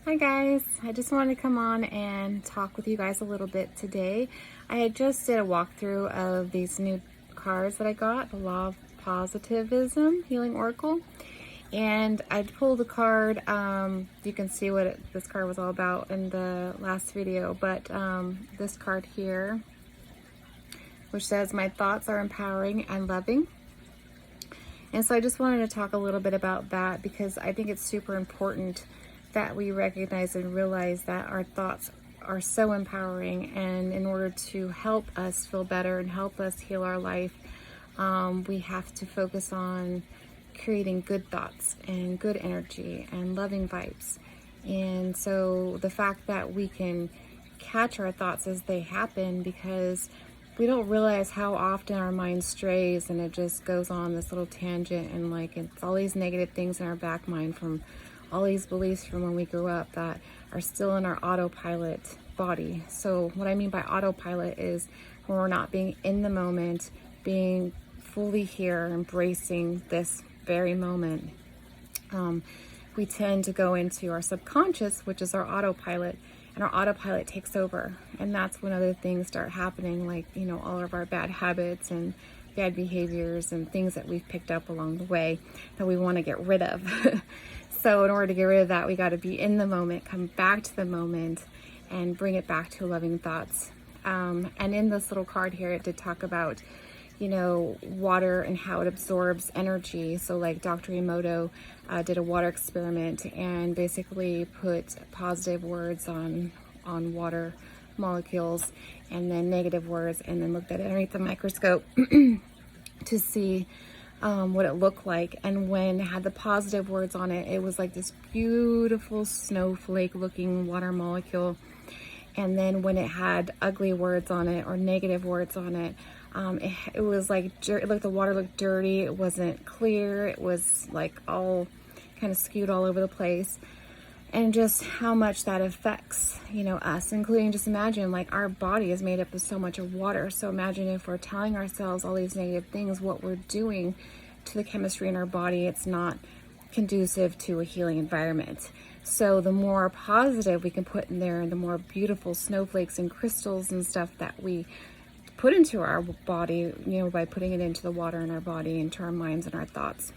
Hi guys, I just wanted to come on and talk with you guys a little bit today. I just did a walkthrough of these new cards that I got, the Law of Positivism Healing Oracle, and I pulled a card. You can see what this card was all about in the last video, but this card here, which says, "My thoughts are empowering and loving." And so I just wanted to talk a little bit about that because I think it's super important that we recognize and realize that our thoughts are so empowering, and in order to help us feel better and help us heal our life, we have to focus on creating good thoughts and good energy and loving vibes. And so the fact that we can catch our thoughts as they happen, because we don't realize how often our mind strays and it just goes on this little tangent, and like it's all these negative things in our back mind from all these beliefs from when we grew up that are still in our autopilot body. So what I mean by autopilot is when we're not being in the moment, being fully here, embracing this very moment. We tend to go into our subconscious, which is our autopilot, and our autopilot takes over. And that's when other things start happening, like, all of our bad habits and bad behaviors and things that we've picked up along the way that we want to get rid of. So in order to get rid of that, we got to be in the moment, come back to the moment, and bring it back to loving thoughts. And in this little card here, it did talk about, water and how it absorbs energy. So like Dr. Emoto did a water experiment and basically put positive words on water molecules and then negative words, and then looked at it underneath the microscope to see what it looked like. And when it had the positive words on it, it was like this beautiful snowflake looking water molecule. And then when it had ugly words on it or negative words on it, it was like the water looked dirty. It wasn't clear. It was like all kind of skewed all over the place. And just how much that affects, us, including, just imagine, like, our body is made up of so much of water. So imagine if we're telling ourselves all these negative things, what we're doing to the chemistry in our body. It's not conducive to a healing environment. So the more positive we can put in there, and the more beautiful snowflakes and crystals and stuff that we put into our body, by putting it into the water in our body, into our minds and our thoughts.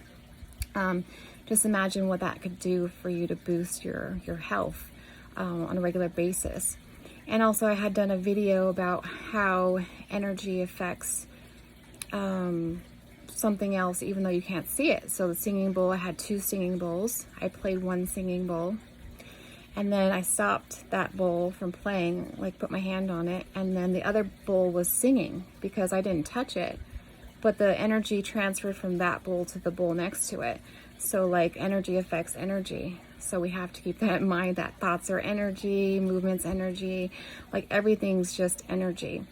Just imagine what that could do for you to boost your health on a regular basis. And also, I had done a video about how energy affects something else, even though you can't see it. So the singing bowl, I had 2 singing bowls. I played 1 singing bowl, and then I stopped that bowl from playing, like put my hand on it, and then the other bowl was singing because I didn't touch it, but the energy transferred from that bowl to the bowl next to it. So like energy affects energy. So we have to keep that in mind, that thoughts are energy, movements energy, like everything's just energy.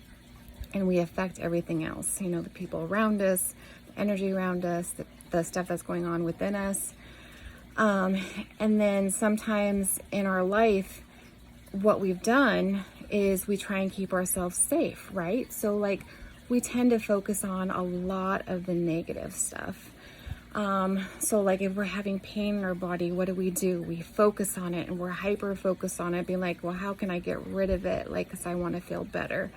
And we affect everything else, the people around us, the energy around us, the stuff that's going on within us. And then sometimes in our life, what we've done is we try and keep ourselves safe, right? So like we tend to focus on a lot of the negative stuff. So like if we're having pain in our body, what do? We focus on it, and we're hyper focused on it, being like, well, how can I get rid of it? Like, 'cause I want to feel better.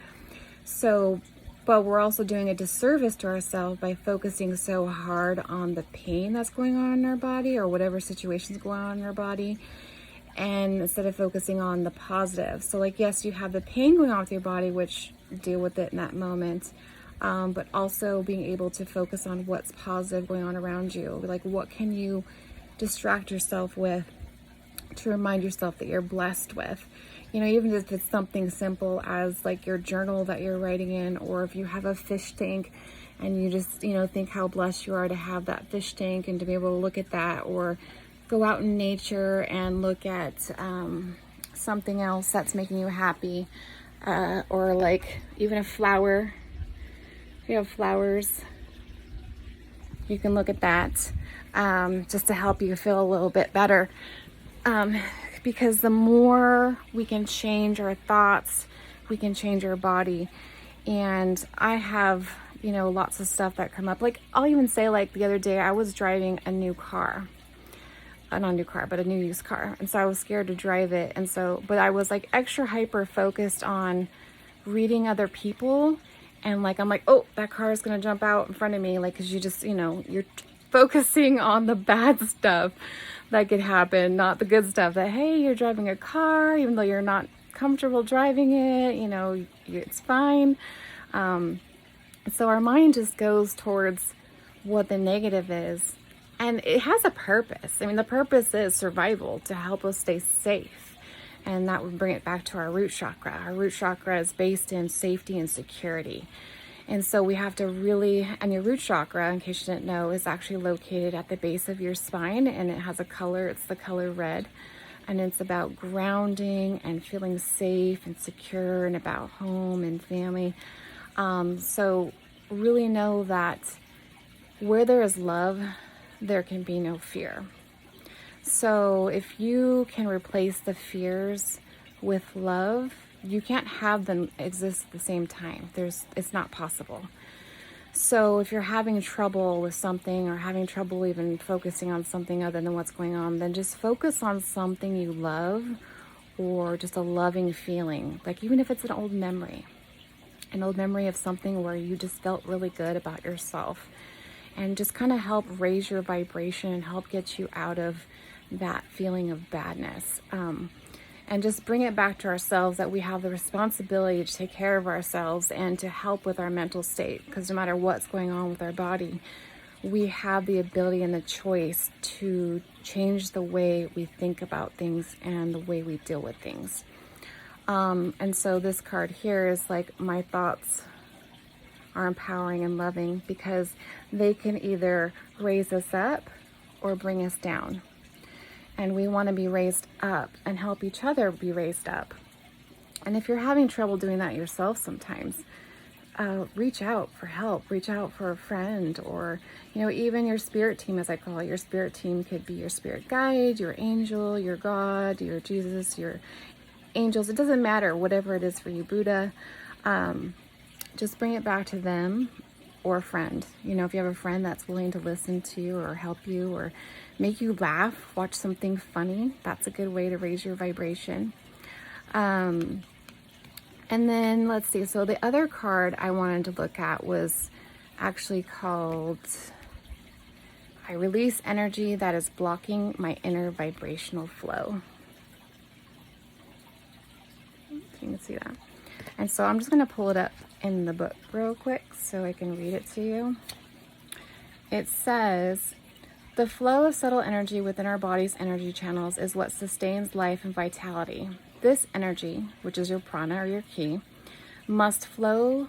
So, but we're also doing a disservice to ourselves by focusing so hard on the pain that's going on in our body, or whatever situation's going on in our body, and instead of focusing on the positive. So like, yes, you have the pain going on with your body, which deal with it in that moment. But also being able to focus on what's positive going on around you. Like, what can you distract yourself with to remind yourself that you're blessed with? Even if it's something simple as like your journal that you're writing in, or if you have a fish tank and you just, think how blessed you are to have that fish tank and to be able to look at that, or go out in nature and look at something else that's making you happy, or like even a flower. If you have flowers, you can look at that just to help you feel a little bit better. Because the more we can change our thoughts, we can change our body. And I have, lots of stuff that come up. Like, I'll even say, like, the other day I was driving a new car. not a new car, but a new used car. And so I was scared to drive it. And so, but I was like extra hyper focused on reading other people. And like, I'm like, oh, that car is going to jump out in front of me. Like, cause you just, you're focusing on the bad stuff that could happen, not the good stuff that, hey, you're driving a car, even though you're not comfortable driving it, it's fine. So our mind just goes towards what the negative is. And it has a purpose. I mean, the purpose is survival, to help us stay safe. And that would bring it back to our root chakra. Our root chakra is based in safety and security. And so we have to really, and your root chakra, in case you didn't know, is actually located at the base of your spine, and it has a color, it's the color red. And it's about grounding and feeling safe and secure, and about home and family. So really know that where there is love, there can be no fear. So if you can replace the fears with love, you can't have them exist at the same time. It's not possible. So if you're having trouble with something, or having trouble even focusing on something other than what's going on, then just focus on something you love, or just a loving feeling. Like, even if it's an old memory of something where you just felt really good about yourself, and just kind of help raise your vibration and help get you out of that feeling of badness. And just bring it back to ourselves that we have the responsibility to take care of ourselves and to help with our mental state. Because no matter what's going on with our body, we have the ability and the choice to change the way we think about things and the way we deal with things. And so this card here is like, my thoughts are empowering and loving, because they can either raise us up or bring us down. And we want to be raised up and help each other be raised up. And if you're having trouble doing that yourself sometimes, reach out for help, reach out for a friend, or, even your spirit team, as I call it. Your spirit team could be your spirit guide, your angel, your God, your Jesus, your angels. It doesn't matter, whatever it is for you, Buddha. Just bring it back to them, or a friend. If you have a friend that's willing to listen to you or help you or make you laugh, watch something funny, that's a good way to raise your vibration. And then let's see. So the other card I wanted to look at was actually called, I release energy that is blocking my inner vibrational flow. You can see that. And so I'm just going to pull it up in the book real quick so I can read it to you. It says, the flow of subtle energy within our body's energy channels is what sustains life and vitality. This energy, which is your prana or your ki, must flow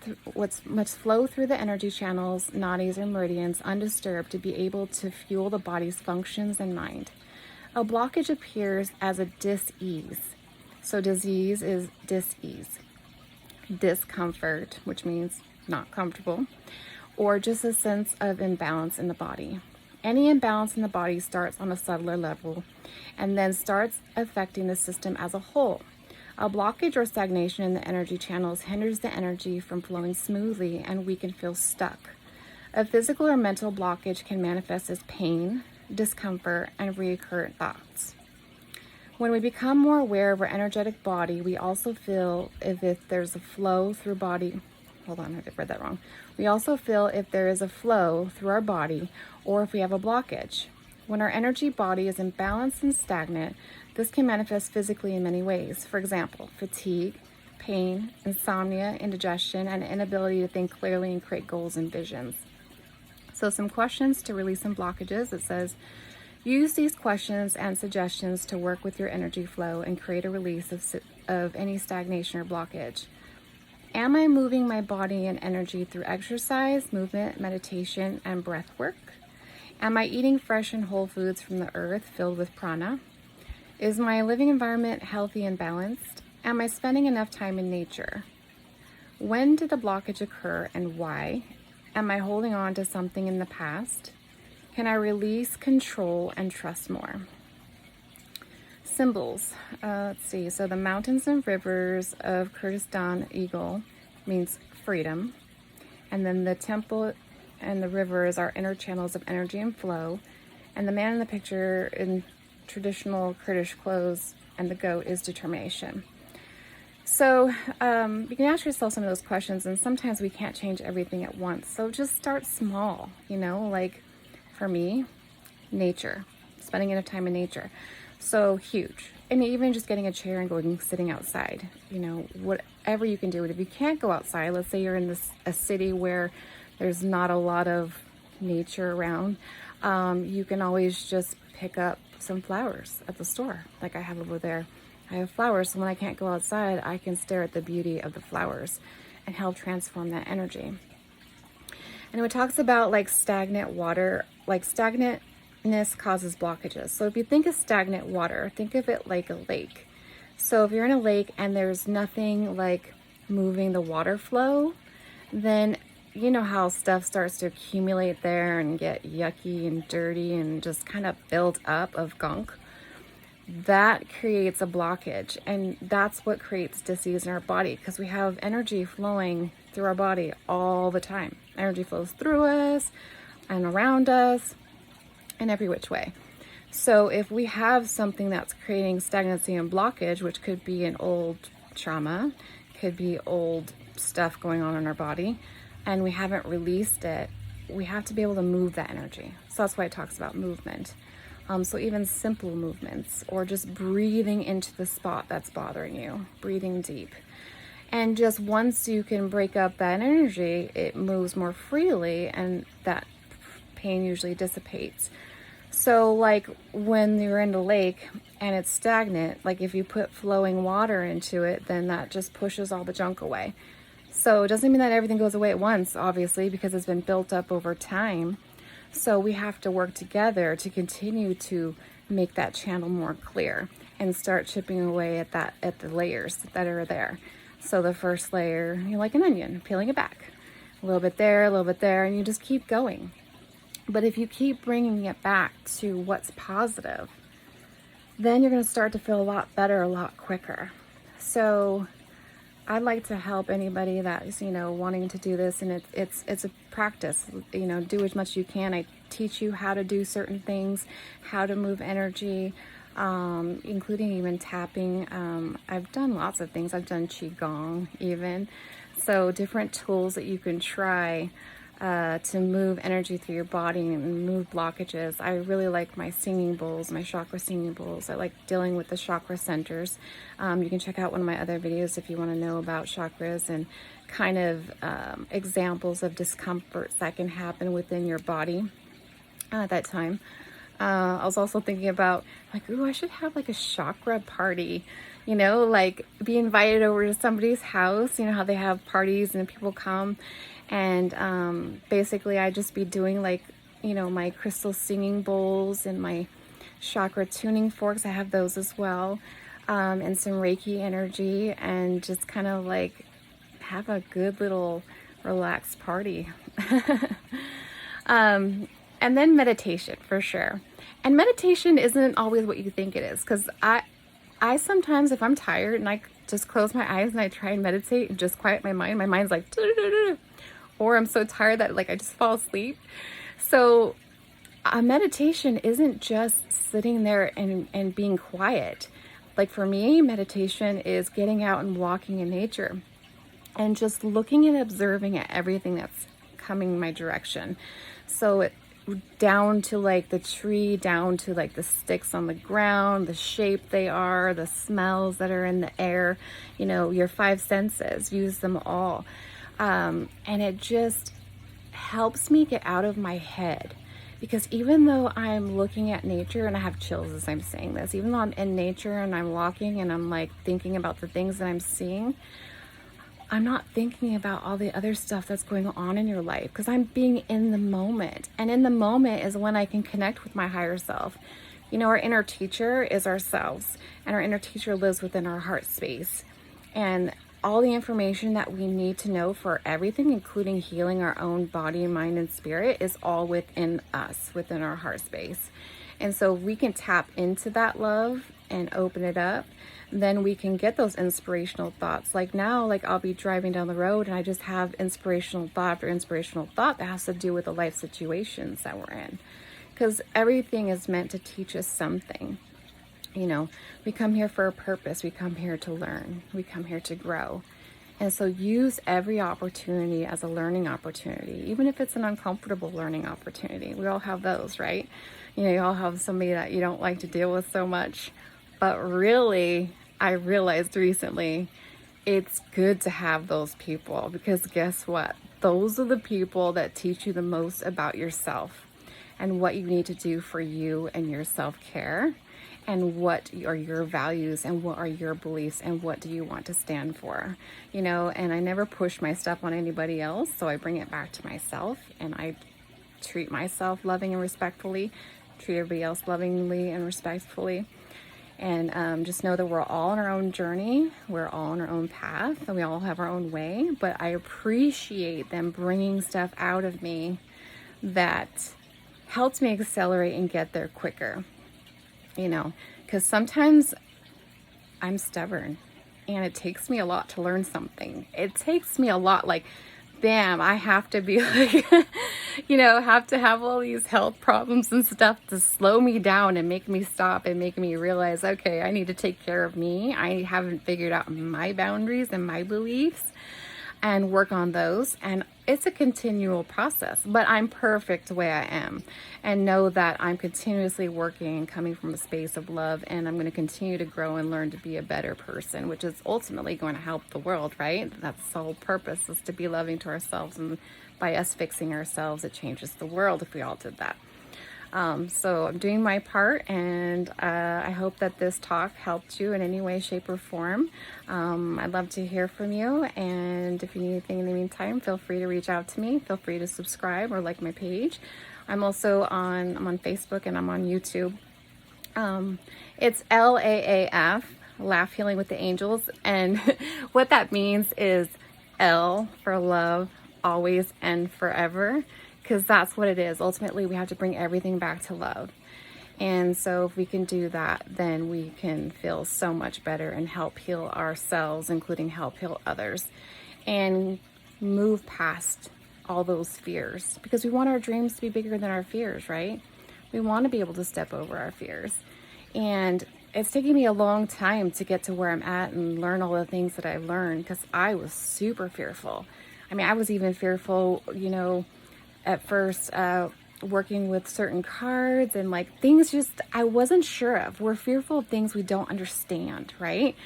through the energy channels, nadis, or meridians undisturbed to be able to fuel the body's functions and mind. A blockage appears as a dis-ease. So disease is dis-ease. Discomfort, which means not comfortable, or just a sense of imbalance in the body. Any imbalance in the body starts on a subtler level and then starts affecting the system as a whole. A blockage or stagnation in the energy channels hinders the energy from flowing smoothly, and we can feel stuck. A physical or mental blockage can manifest as pain, discomfort, and recurrent thoughts. When we become more aware of our energetic body, we also feel if there's a flow through body. Hold on, I read that wrong. We also feel if there is a flow through our body, or if we have a blockage. When our energy body is imbalanced and stagnant, this can manifest physically in many ways. For example, fatigue, pain, insomnia, indigestion, and inability to think clearly and create goals and visions. So some questions to release some blockages. It says, use these questions and suggestions to work with your energy flow and create a release of any stagnation or blockage. Am I moving my body and energy through exercise, movement, meditation, and breath work? Am I eating fresh and whole foods from the earth filled with prana? Is my living environment healthy and balanced? Am I spending enough time in nature? When did the blockage occur and why? Am I holding on to something in the past? Can I release control and trust more? Symbols. Let's see. So the mountains and rivers of Kurdistan Eagle means freedom. And then the temple and the rivers are inner channels of energy and flow. And the man in the picture in traditional Kurdish clothes and the goat is determination. So you can ask yourself some of those questions, and sometimes we can't change everything at once. So just start small, you know, like for me, nature, spending enough time in nature. So huge. I mean, even just getting a chair and going and sitting outside, you know, whatever you can do. And if you can't go outside, let's say you're in a city where there's not a lot of nature around, you can always just pick up some flowers at the store, like I have over there. I have flowers, so when I can't go outside, I can stare at the beauty of the flowers and help transform that energy. And it talks about like stagnant water, like stagnantness causes blockages. So if you think of stagnant water, think of it like a lake. So if you're in a lake and there's nothing like moving the water flow, then you know how stuff starts to accumulate there and get yucky and dirty and just kind of build up of gunk. That creates a blockage, and that's what creates disease in our body, because we have energy flowing through our body all the time. Energy flows through us and around us in every which way. So if we have something that's creating stagnancy and blockage, which could be an old trauma, could be old stuff going on in our body, and we haven't released it, we have to be able to move that energy. So that's why it talks about movement. So even simple movements, or just breathing into the spot that's bothering you, breathing deep. And just once you can break up that energy, it moves more freely and that pain usually dissipates. So like when you're in the lake and it's stagnant, like if you put flowing water into it, then that just pushes all the junk away. So it doesn't mean that everything goes away at once, obviously, because it's been built up over time. So we have to work together to continue to make that channel more clear and start chipping away at the layers that are there. So the first layer, you're like an onion, peeling it back. A little bit there, and you just keep going. But if you keep bringing it back to what's positive, then you're going to start to feel a lot better a lot quicker. So I'd like to help anybody that is, you know, wanting to do this, and it's a practice. You know, do as much as you can. I teach you how to do certain things, how to move energy, including even tapping. I've done lots of things. I've done qigong even. So different tools that you can try to move energy through your body and move blockages. I really like my singing bowls, my chakra singing bowls. I like dealing with the chakra centers. You can check out one of my other videos if you want to know about chakras and kind of examples of discomforts that can happen within your body at that time. I was also thinking about like, ooh, I should have like a chakra party, you know, like be invited over to somebody's house. You know how they have parties and people come, and basically I just be doing like, you know, my crystal singing bowls and my chakra tuning forks. I have those as well, and some Reiki energy, and just kind of like have a good little relaxed party. And then meditation for sure. And meditation isn't always what you think it is, because I sometimes, if I'm tired and I just close my eyes and I try and meditate and just quiet my mind's like, or I'm so tired that like I just fall asleep. So a meditation isn't just sitting there and being quiet. Like for me, meditation is getting out and walking in nature and just looking and observing at everything that's coming my direction. So it down to like the tree, down to like the sticks on the ground, the shape they are, the smells that are in the air, you know, your five senses, use them all. And it just helps me get out of my head, because even though I'm looking at nature, and I have chills as I'm saying this, even though I'm in nature and I'm walking and I'm like thinking about the things that I'm seeing, I'm not thinking about all the other stuff that's going on in your life, because I'm being in the moment. And in the moment is when I can connect with my higher self. You know, our inner teacher is ourselves, and our inner teacher lives within our heart space. And all the information that we need to know for everything, including healing our own body, mind, and spirit, is all within us, within our heart space. And so we can tap into that love and open it up, then we can get those inspirational thoughts. Like now, like I'll be driving down the road and I just have inspirational thought after inspirational thought that has to do with the life situations that we're in. because everything is meant to teach us something. You know, we come here for a purpose. We come here to learn. We come here to grow. And so use every opportunity as a learning opportunity, even if it's an uncomfortable learning opportunity. We all have those, right? You know, you all have somebody that you don't like to deal with so much. But really, I realized recently, it's good to have those people, because guess what? Those are the people that teach you the most about yourself and what you need to do for you and your self-care, and what are your values and what are your beliefs and what do you want to stand for, you know. And I never push my stuff on anybody else, so I bring it back to myself, and I treat myself loving and respectfully, treat everybody else lovingly and respectfully. And just know that we're all on our own journey, we're all on our own path, and we all have our own way. But I appreciate them bringing stuff out of me that helps me accelerate and get there quicker. You know, because sometimes I'm stubborn and it takes me a lot to learn something. It takes me a lot, like, bam, I have to be like, you know, have to have all these health problems and stuff to slow me down and make me stop and make me realize, okay, I need to take care of me. I haven't figured out my boundaries and my beliefs, and work on those. And it's a continual process, but I'm perfect the way I am, and know that I'm continuously working and coming from a space of love, and I'm going to continue to grow and learn to be a better person, which is ultimately going to help the world, right? That's the whole purpose, is to be loving to ourselves, and by us fixing ourselves, it changes the world if we all did that. So I'm doing my part, and I hope that this talk helped you in any way, shape, or form. I'd love to hear from you, and if you need anything in the meantime, feel free to reach out to me. Feel free to subscribe or like my page. I'm also I'm on Facebook, and I'm on YouTube. It's LAAF, Laugh Healing with the Angels, and what that means is L for love, always, and forever. Because that's what it is. Ultimately, we have to bring everything back to love. And so if we can do that, then we can feel so much better and help heal ourselves, including help heal others, and move past all those fears. Because we want our dreams to be bigger than our fears, right? We want to be able to step over our fears. And it's taken me a long time to get to where I'm at and learn all the things that I've learned, because I was super fearful. I mean, I was even fearful, you know, at first, working with certain cards and like things just I wasn't sure of. We're fearful of things we don't understand, right?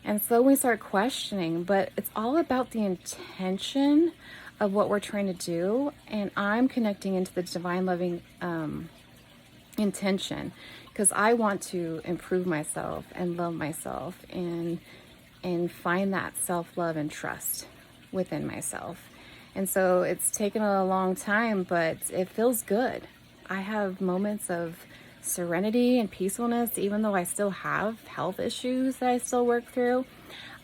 And so we start questioning, but it's all about the intention of what we're trying to do. And I'm connecting into the divine loving intention, because I want to improve myself and love myself, and find that self-love and trust within myself. And so it's taken a long time, but it feels good. I have moments of serenity and peacefulness, even though I still have health issues that I still work through.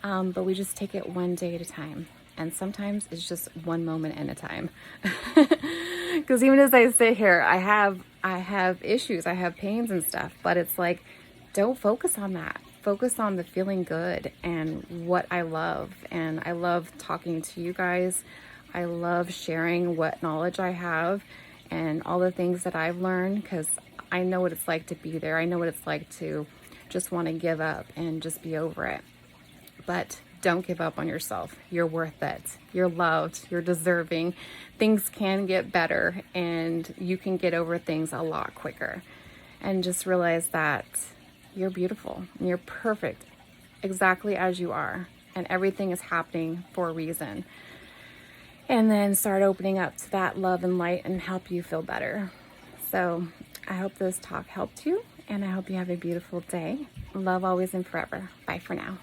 But we just take it one day at a time. And sometimes it's just one moment at a time. Because even as I sit here, I have issues, I have pains and stuff, but it's like, don't focus on that. Focus on the feeling good and what I love. And I love talking to you guys. I love sharing what knowledge I have and all the things that I've learned, because I know what it's like to be there. I know what it's like to just want to give up and just be over it. But don't give up on yourself. You're worth it. You're loved. You're deserving. Things can get better, and you can get over things a lot quicker. And just realize that you're beautiful and you're perfect exactly as you are. And everything is happening for a reason. And then start opening up to that love and light and help you feel better. So I hope this talk helped you, and I hope you have a beautiful day. Love always and forever. Bye for now.